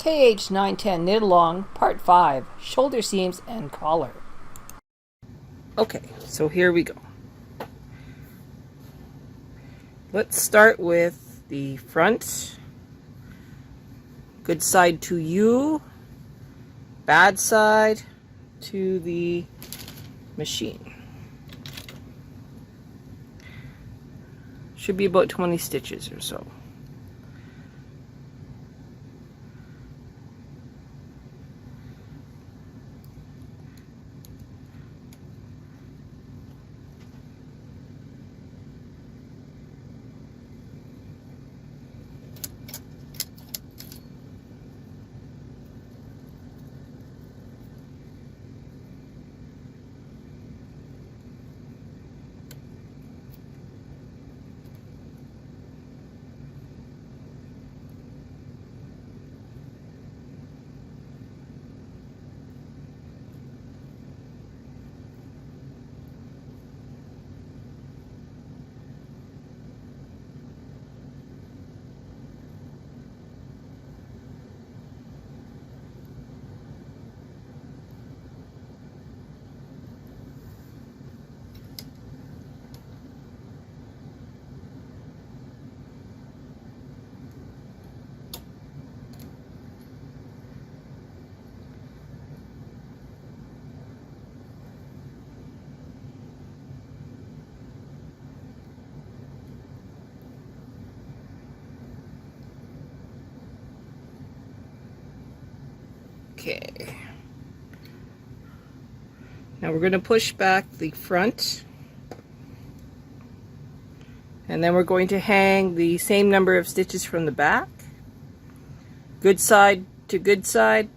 kh910 Knit Along, Part 5, Shoulder Seams and Collar. Okay, so here we go. Let's start with the front. Good side to you, bad side to the machine. Should be about 20 stitches or so. Okay, now we're going to push back the front, and then we're going to hang the same number of stitches from the back. Good side to good side,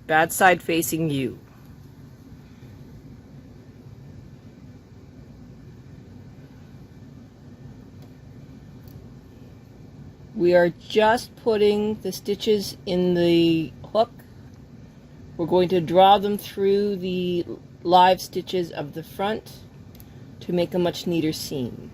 bad side facing you. We are just putting the stitches in the hook. We're going to draw them through the live stitches of the front to make a much neater seam.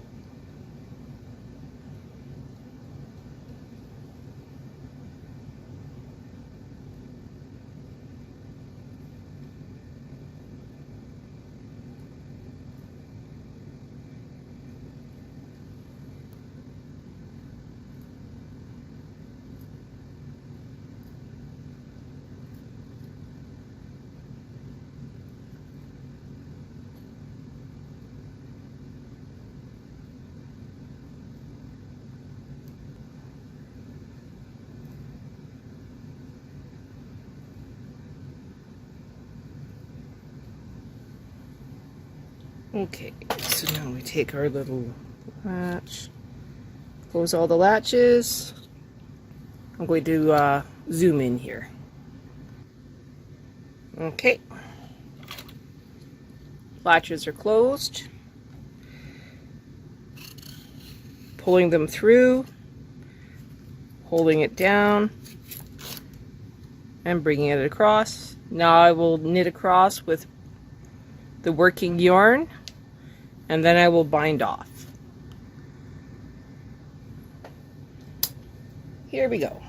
Okay, so now we take our little latch, close all the latches. I'm going to zoom in here. Okay, latches are closed. Pulling them through, holding it down, and bringing it across. Now I will knit across with the working yarn, and then I will bind off. Here we go.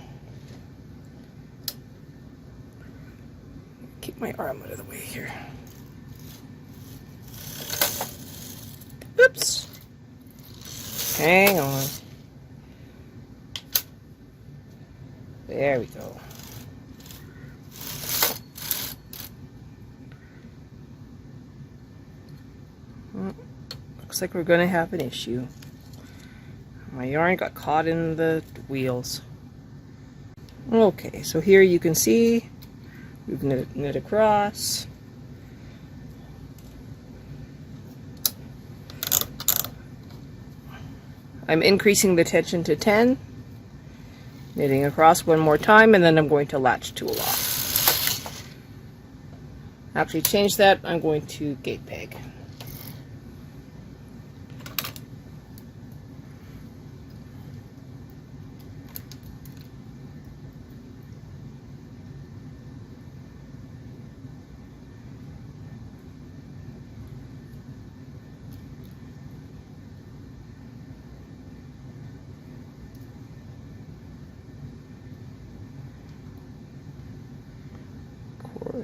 Keep my arm out of the way here. Oops. Hang on. There we go. Looks like we're going to have an issue. My yarn got caught in the wheels. Okay, so here you can see we've knit across. I'm increasing the tension to 10, knitting across one more time, and then I'm going to latch tool off. After you change that, I'm going to gate peg.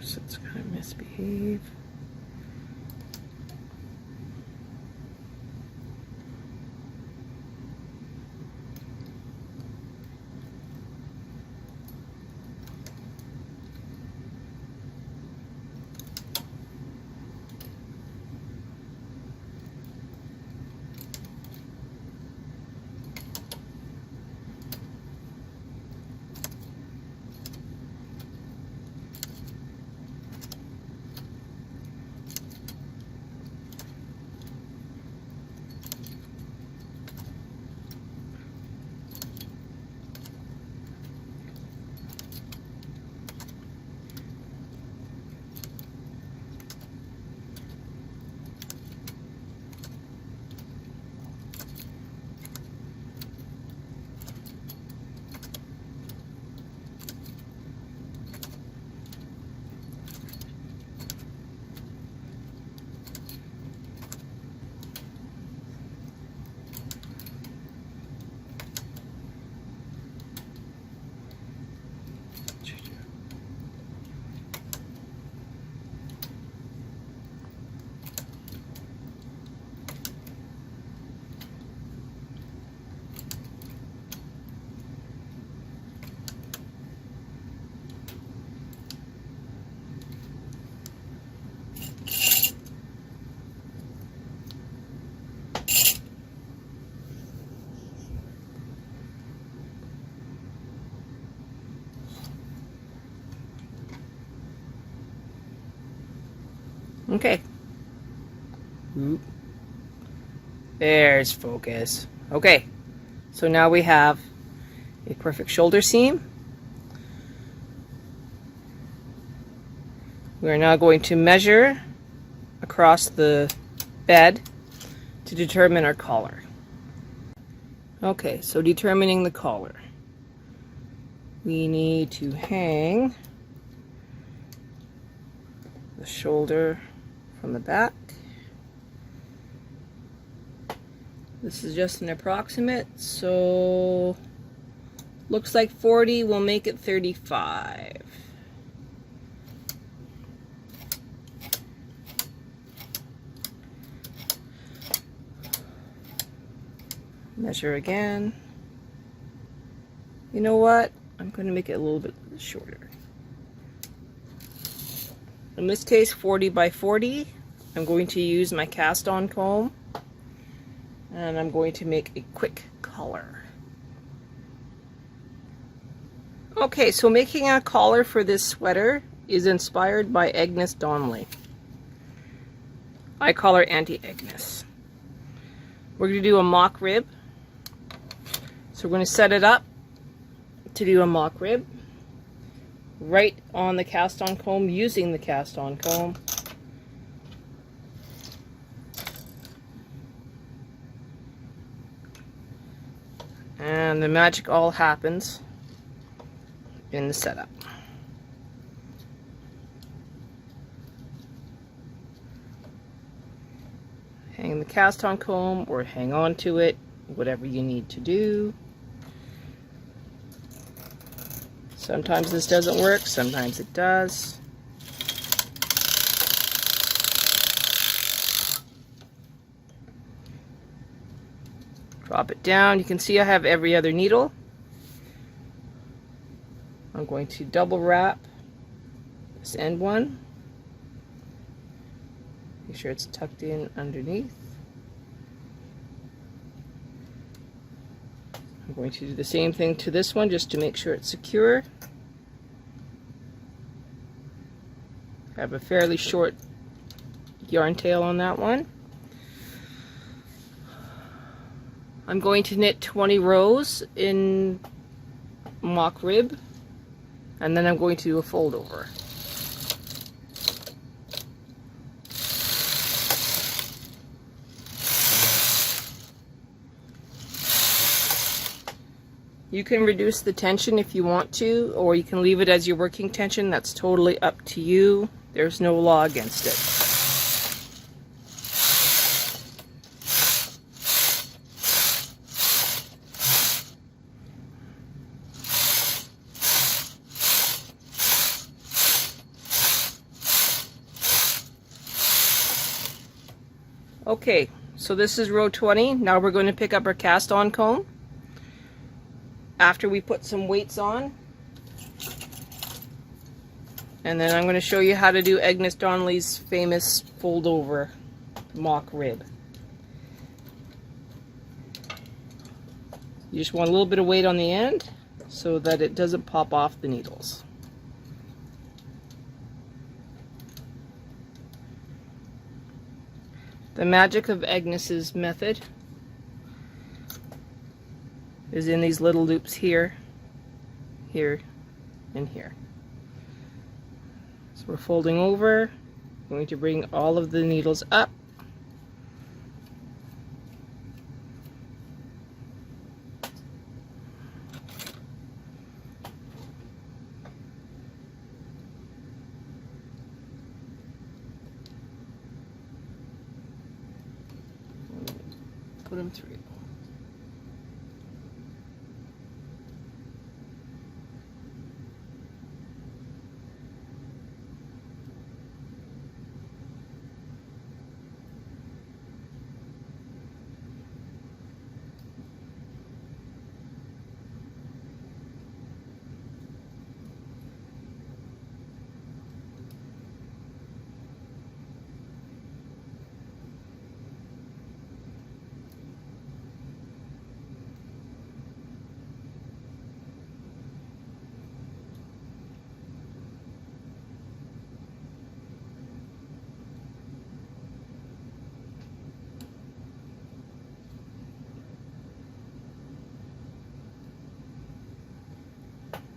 course it's going to misbehave. Okay. Oop. There's focus. Okay, so now we have a perfect shoulder seam. We are now going to measure across the bed to determine our collar. Okay, so determining the collar. We need to hang the shoulder from the back. This is just an approximate, so looks like 40, we'll make it 35. Measure again. You know what? I'm going to make it a little bit shorter. In this case, 40 by 40. I'm going to use my cast-on comb, and I'm going to make a quick collar. Okay, so making a collar for this sweater is inspired by Agnes Donnelly. I call her Auntie Agnes. We're going to do a mock rib. So we're going to set it up to do a mock rib right on the cast-on comb, using the cast-on comb. And the magic all happens in the setup. Hang the cast-on comb or hang on to it, whatever you need to do. Sometimes this doesn't work, sometimes it does. Drop it down. You can see I have every other needle. I'm going to double wrap this end one. Make sure it's tucked in underneath. I'm going to do the same thing to this one just to make sure it's secure. I have a fairly short yarn tail on that one. I'm going to knit 20 rows in mock rib, and then I'm going to do a fold over. You can reduce the tension if you want to, or you can leave it as your working tension. That's totally up to you. There's no law against it. Okay, so this is row 20. Now we're going to pick up our cast on comb after we put some weights on. And then I'm going to show you how to do Agnes Donnelly's famous fold over mock rib. You just want a little bit of weight on the end so that it doesn't pop off the needles. The magic of Agnes's method is in these little loops here, here, and here. So we're folding over, going to bring all of the needles up. Put them through.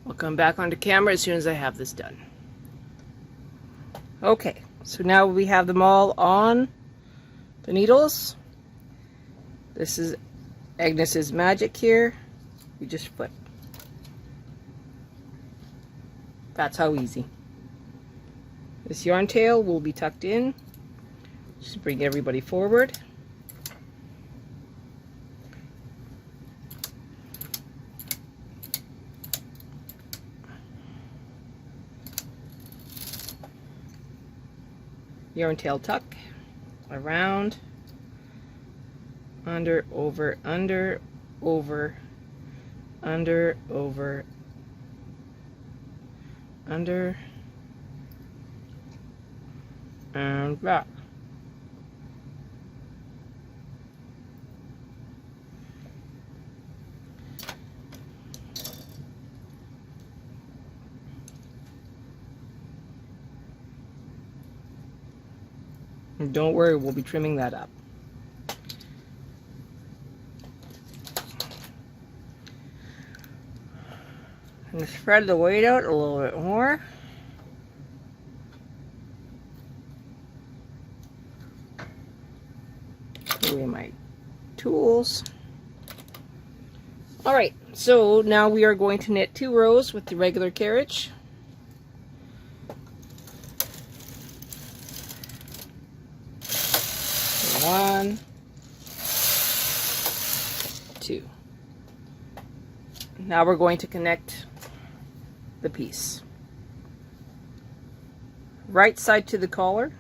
I'll come back onto camera as soon as I have this done. Okay, so now we have them all on the needles. This is Agnes's magic here. You just flip. That's how easy. This yarn tail will be tucked in. Just bring everybody forward. Yarn tail tuck, around, under, over, under, over, under, over, under, and back. And don't worry, we'll be trimming that up. I'm going to spread the weight out a little bit more. Put away my tools. Alright, so now we are going to knit 2 rows with the regular carriage. One, 2. Now we're going to connect the piece. Right side to the collar.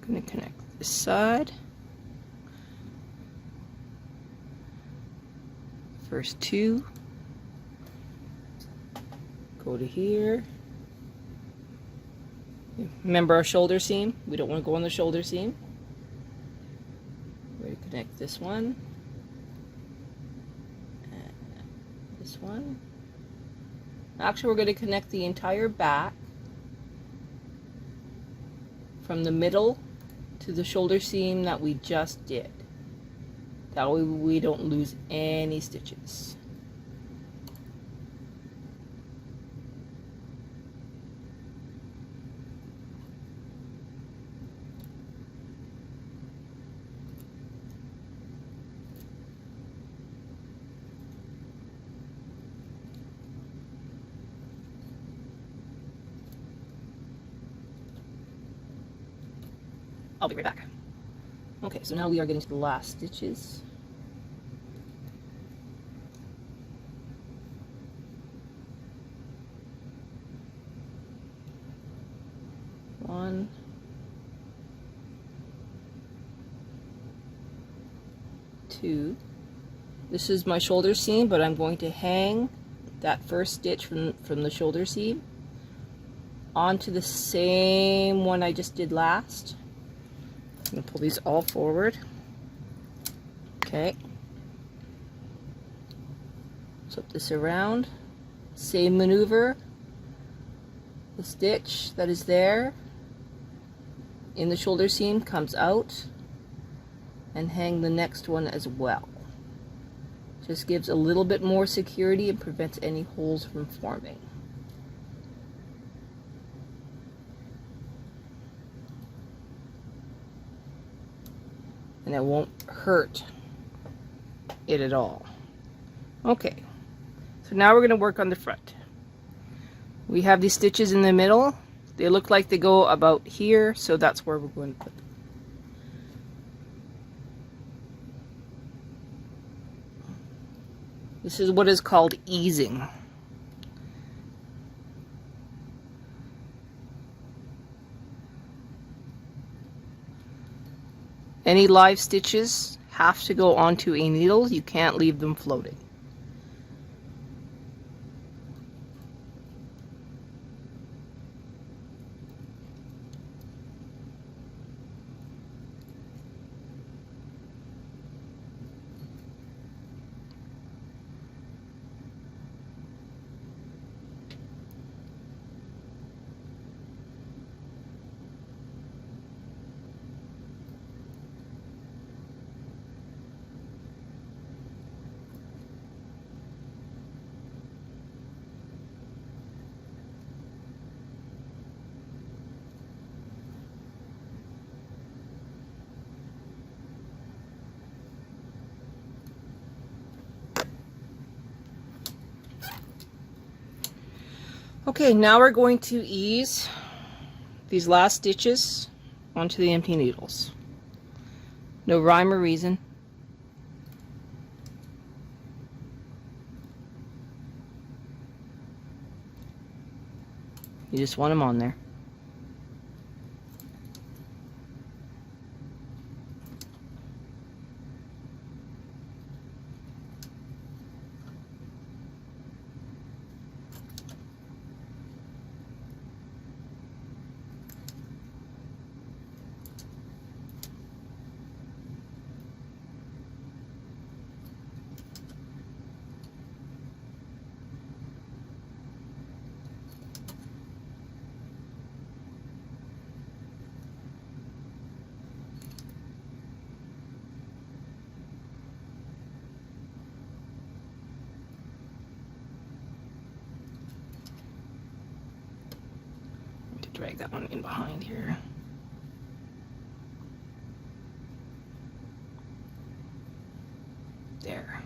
I'm going to connect this side. First 2. Go to here. Remember our shoulder seam? We don't want to go on the shoulder seam. We're going to connect this one. And this one. Actually, we're going to connect the entire back from the middle to the shoulder seam that we just did. That way we don't lose any stitches. I'll be right back. Okay, so now we are getting to the last stitches. One, two. This is my shoulder seam, but I'm going to hang that first stitch from the shoulder seam onto the same one I just did last. I'm going to pull these all forward. Okay. Flip this around. Same maneuver. The stitch that is there in the shoulder seam comes out, and hang the next one as well. Just gives a little bit more security and prevents any holes from forming. And it won't hurt it at all. Okay, so now we're going to work on the front. We have these stitches in the middle. They look like they go about here, so that's where we're going to put them. This is what is called easing. Any live stitches have to go onto a needle. You can't leave them floating. Okay, now we're going to ease these last stitches onto the empty needles. No rhyme or reason. You just want them on there. Drag that one in behind here. There.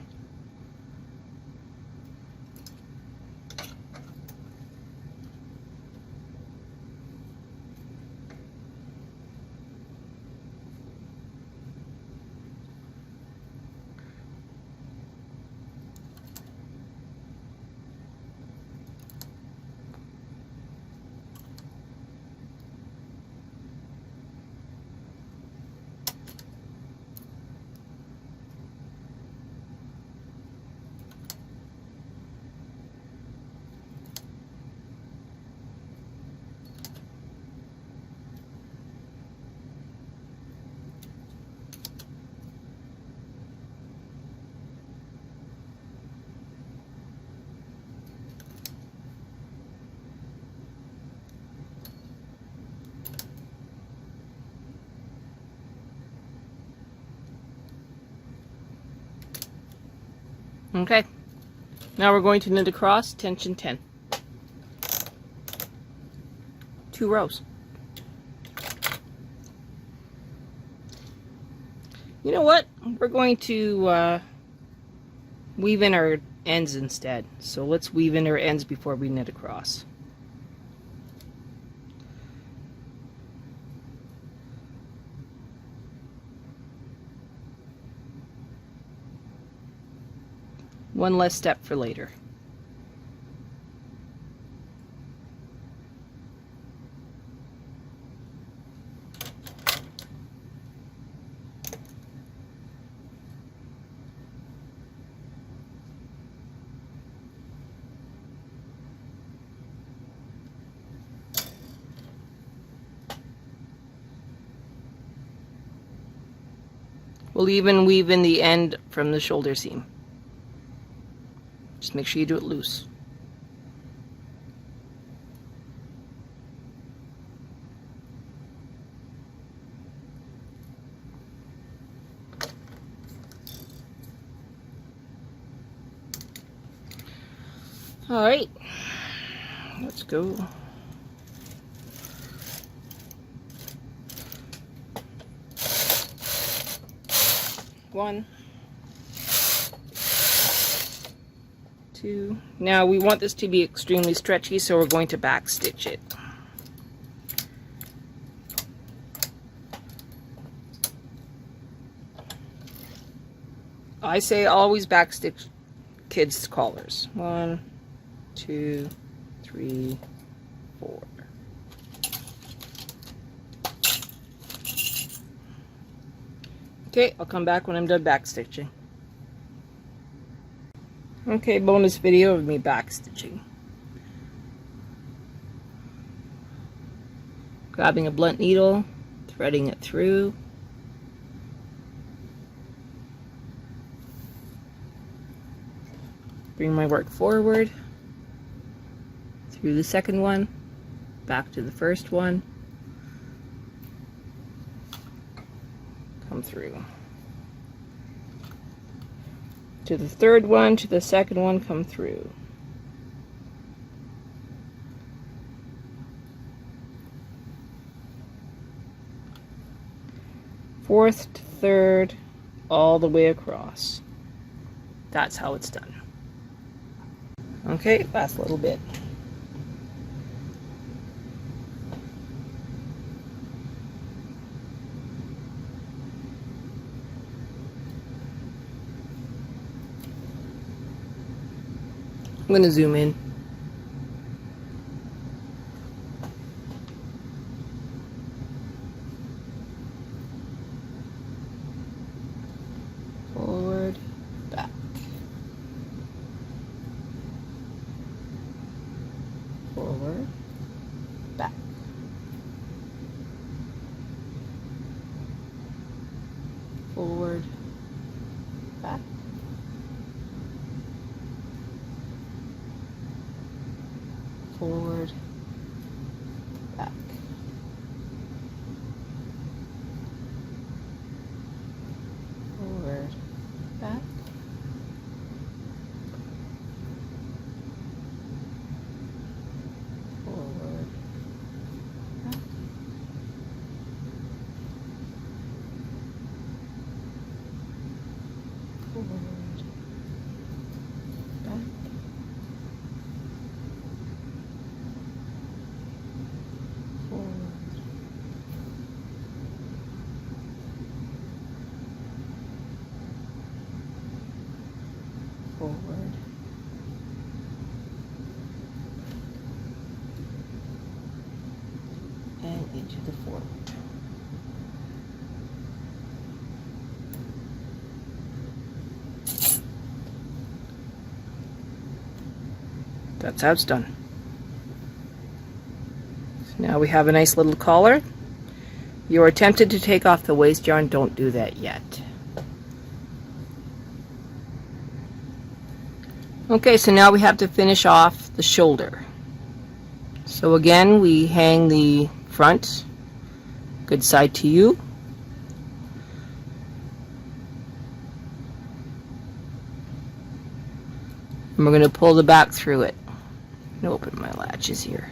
Okay, now we're going to knit across, tension 10. 2 rows. You know what? We're going to weave in our ends instead. So let's weave in our ends before we knit across. One less step for later. We'll even weave in the end from the shoulder seam. Just make sure you do it loose. All right, let's go. One, two. Now we want this to be extremely stretchy, so we're going to back stitch it. I say always back stitch kids' collars. 1, 2, 3, 4. Okay, I'll come back when I'm done back stitching. Okay, bonus video of me back stitching. Grabbing a blunt needle, threading it through. Bring my work forward, through the second one, back to the first one. Come through to the third one, to the second one, come through. Fourth to third, all the way across. That's how it's done. Okay, last little bit. I'm going to zoom in. Forward, back. Forward, back. Forward, back. Forward, back. Forward, back. Forward, back. Forward, back. Forward, and into the forward. That's how it's done. So now we have a nice little collar. You're tempted to take off the waist yarn, don't do that yet. Okay, so now we have to finish off the shoulder. So again, we hang the front, good side to you. And we're going to pull the back through it. I'm going to open my latches here.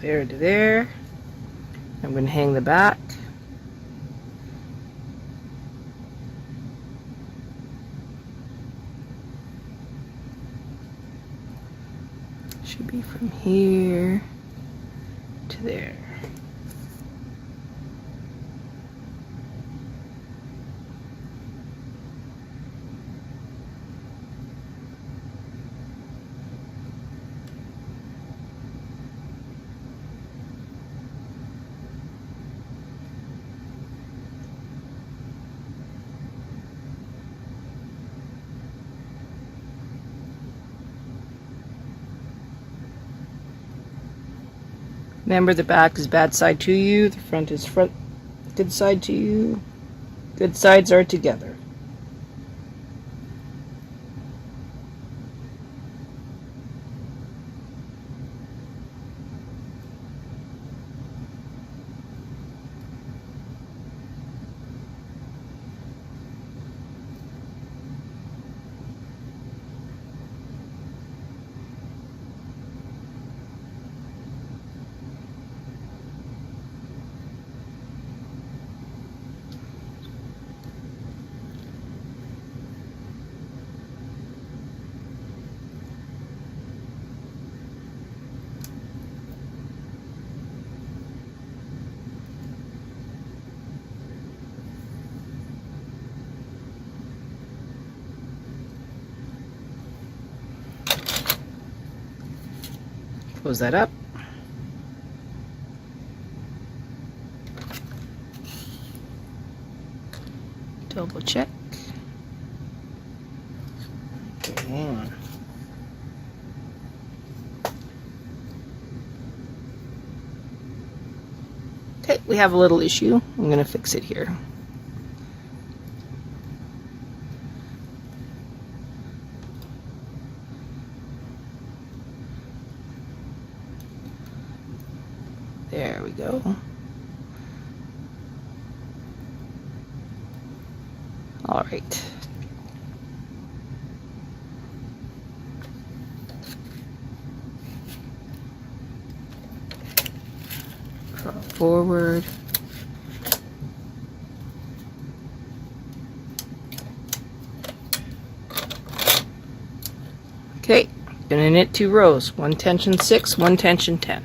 there to there. I'm going to hang the back. Should be from here to there. Remember, the back is bad side to you, the front is good side to you. Good sides are together. Close that up. Double check. Okay. Okay, we have a little issue. I'm going to fix it here. There we go. All right. Draw forward. Okay, gonna knit 2 rows. 1 tension 6, 1 tension 10.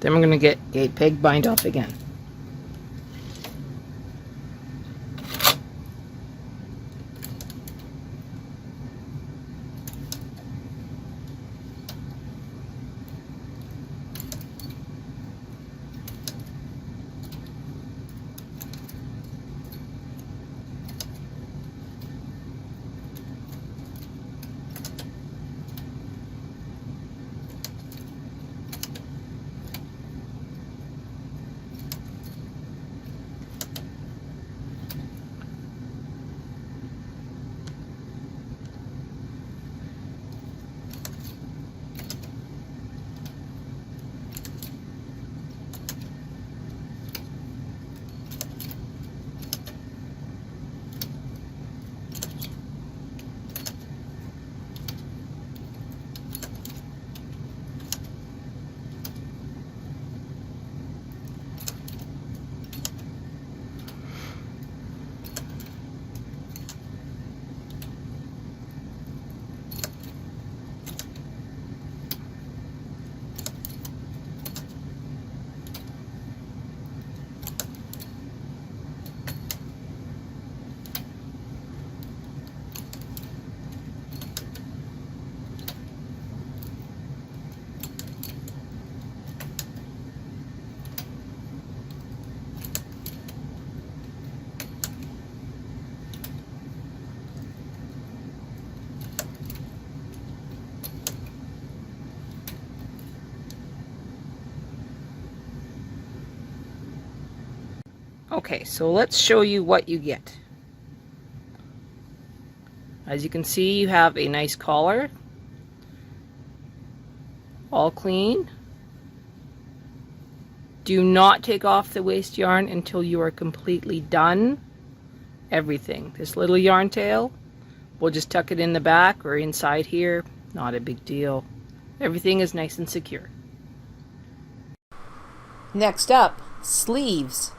Then we're going to get gate peg bind off again. Okay, so let's show you what you get. As you can see, you have a nice collar, all clean. Do not take off the waste yarn until you are completely done everything. This little yarn tail, we'll just tuck it in the back or inside here. Not a big deal. Everything is nice and secure. Next up, sleeves.